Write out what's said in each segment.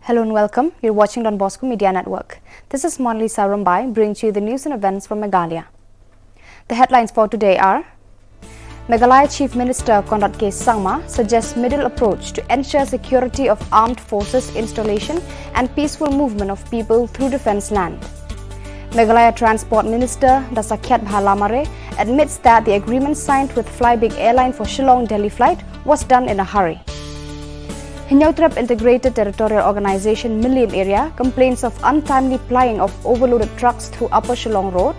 Hello and welcome. You're watching Don Bosco Media Network. This is Monali Sarumbai bringing you the news and events from Meghalaya. The headlines for today are: Meghalaya Chief Minister Conrad Sangma suggests middle approach to ensure security of armed forces installation and peaceful movement of people through defence land. Meghalaya Transport Minister Blamare admits that the agreement signed with Flybig Airline for Shillong Delhi flight was done in a hurry. Hinautrap Integrated Territorial Organization Milliam area complains of untimely plying of overloaded trucks through Upper Shillong Road,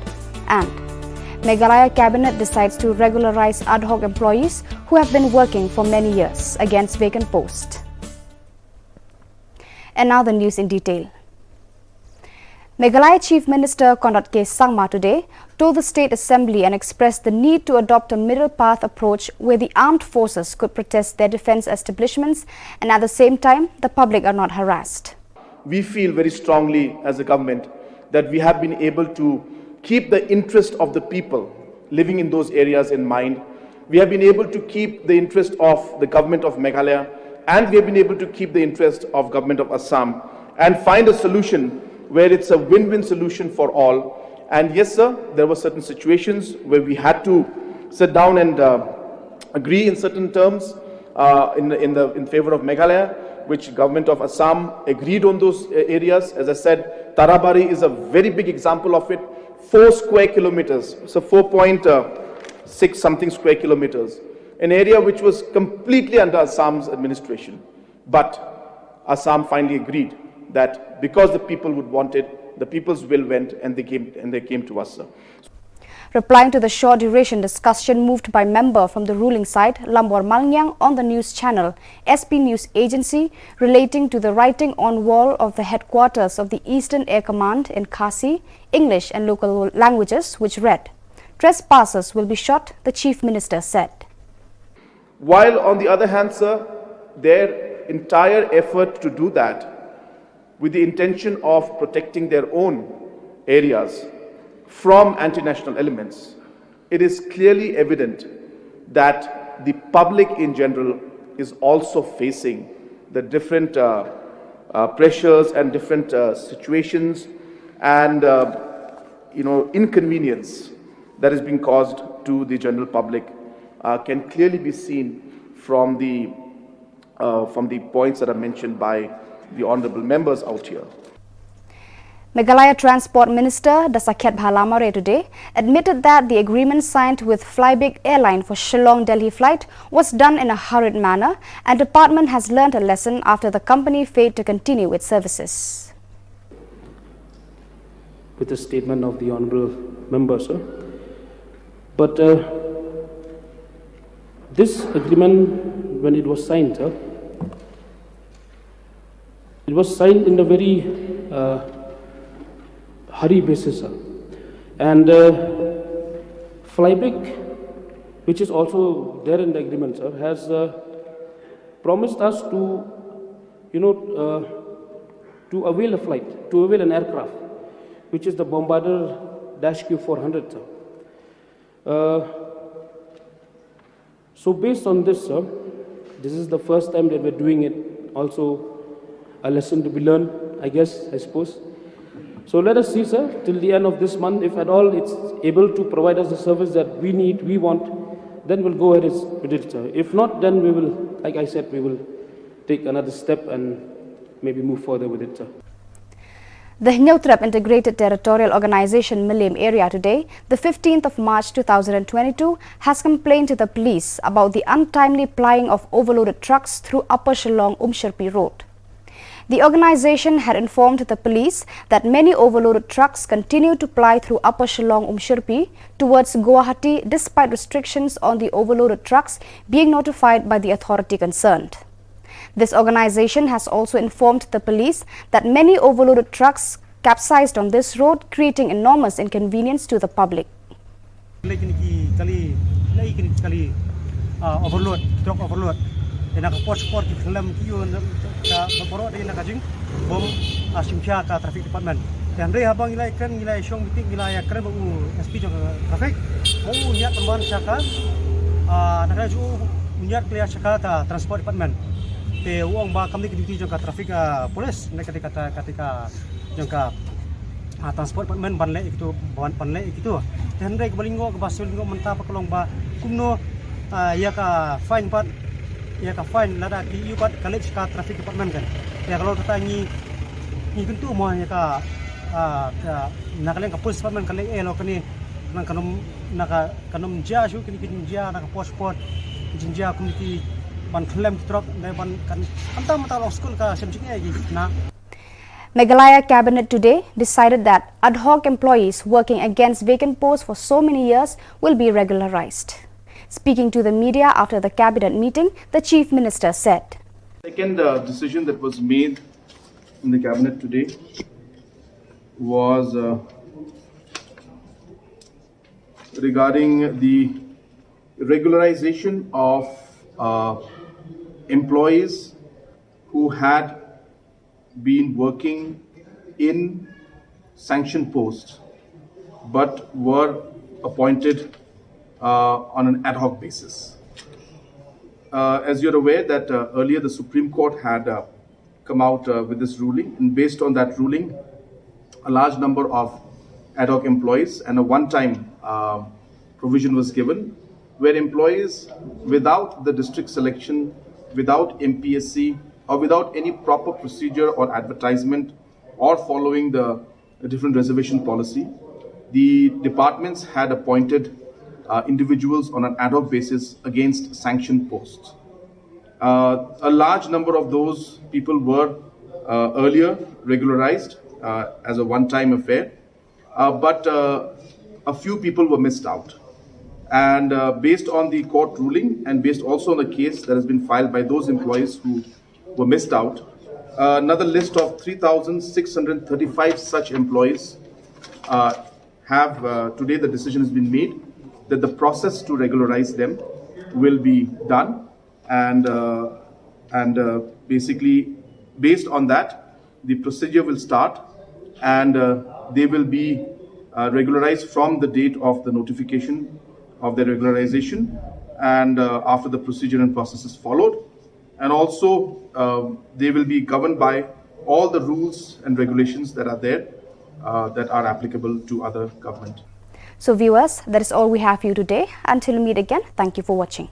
and Meghalaya Cabinet decides to regularize Adhoc employees who have been working for many years against vacant posts. And now the news in detail. Meghalaya Chief Minister Conrad Sangma today told the State Assembly and expressed the need to adopt a middle path approach where the armed forces could protest their defence establishments and at the same time the public are not harassed. We feel very strongly as a government that we have been able to keep the interest of the people living in those areas in mind. We have been able to keep the interest of the government of Meghalaya, and we have been able to keep the interest of government of Assam and find a solution where it's a win-win solution for all. And yes, sir, there were certain situations where we had to sit down and agree in certain terms in favor of Meghalaya, which government of Assam agreed on those areas. As I said, Tarabari is a very big example of it. 4 square kilometers, so 4.6 something square kilometers, an area which was completely under Assam's administration. But Assam finally agreed that because the people would want it, the people's will went, and they came to us, sir. Replying to the short duration discussion moved by member from the ruling side, Lambor Malnyang, on the news channel SP News Agency relating to the writing on wall of the headquarters of the Eastern Air Command in Khasi, English and local languages, which read, "Trespassers will be shot," the Chief Minister said. While on the other hand, sir, their entire effort to do that with the intention of protecting their own areas from anti-national elements, it is clearly evident that the public in general is also facing the different pressures and different situations and inconvenience that is being caused to the general public can clearly be seen from the points that are mentioned by the honorable members out here. Meghalaya Transport Minister Blamare today admitted that the agreement signed with Flybig Airline for Shillong Delhi flight was done in a hurried manner, and department has learnt a lesson after the company failed to continue its services. With the statement of the honorable member, sir. But this agreement, when it was signed, sir, it was signed in a very hurry basis, sir. And Flybig, which is also there in the agreement, sir, has promised us to, to avail a flight, to avail an aircraft, which is the Bombardier -Q400, sir. So based on this, sir, this is the first time that we're doing it. Also, a lesson to be learned, I suppose. So let us see, sir, till the end of this month, if at all it's able to provide us the service that we need, we want, then we'll go ahead with it, sir. If not, then we will, like I said, we will take another step and maybe move further with it, sir. The Hinautrap Integrated Territorial Organization Milliam area today, the 15th of March 2022, has complained to the police about the untimely plying of overloaded trucks through Upper Shillong Umsherpi Road. The organization had informed the police that many overloaded trucks continue to ply through Upper Shillong Umsherpi towards Guwahati despite restrictions on the overloaded trucks being notified by the authority concerned. This organization has also informed the police that many overloaded trucks capsized on this road, creating enormous inconvenience to the public. Truck overload. Nakaport di film kiyon ka baporo di nakajing bom asimsya ka traffic department. Dan re habang nilai syong meeting nilai keren bu SP traffic mau niat teman syaka nakaju niat clear syaka ta transport department. uang ba kami duty jangka traffic polis ketika jangka transport department banle itu bawan banle itu dan rek balingo ke basulinggo mentah pakolong ba kumno ya ka fine lada ki yubat college ka traffic department kan ya kalau tatangi ni tentu mo ya ka nakaleng ka police department kaleng elo kani nang kanom ja shu kini ja naka passport jinja community ban klem truck dai ban kan anta mata school ka semjing egi na Meghalaya cabinet today decided that ad hoc employees working against vacant posts for so many years will be regularized. Speaking to the media after the cabinet meeting, the chief minister said, Second decision that was made in the cabinet today was regarding the regularization of employees who had been working in sanctioned posts but were appointed on an ad hoc basis. As you're aware that earlier the Supreme Court had come out with this ruling, and based on that ruling, a large number of ad hoc employees and a one-time provision was given where employees without the district selection, without MPSC, or without any proper procedure or advertisement or following the different reservation policy, the departments had appointed individuals on an ad hoc basis against sanctioned posts. A large number of those people were earlier regularized as a one-time affair, but a few people were missed out. And based on the court ruling and based also on the case that has been filed by those employees who were missed out, another list of 3,635 such employees have today the decision has been made that the process to regularize them will be done, and basically based on that the procedure will start, and they will be regularized from the date of the notification of the regularization, and after the procedure and process is followed, and also they will be governed by all the rules and regulations that are there that are applicable to other government. So viewers, that is all we have for you today. Until we meet again, thank you for watching.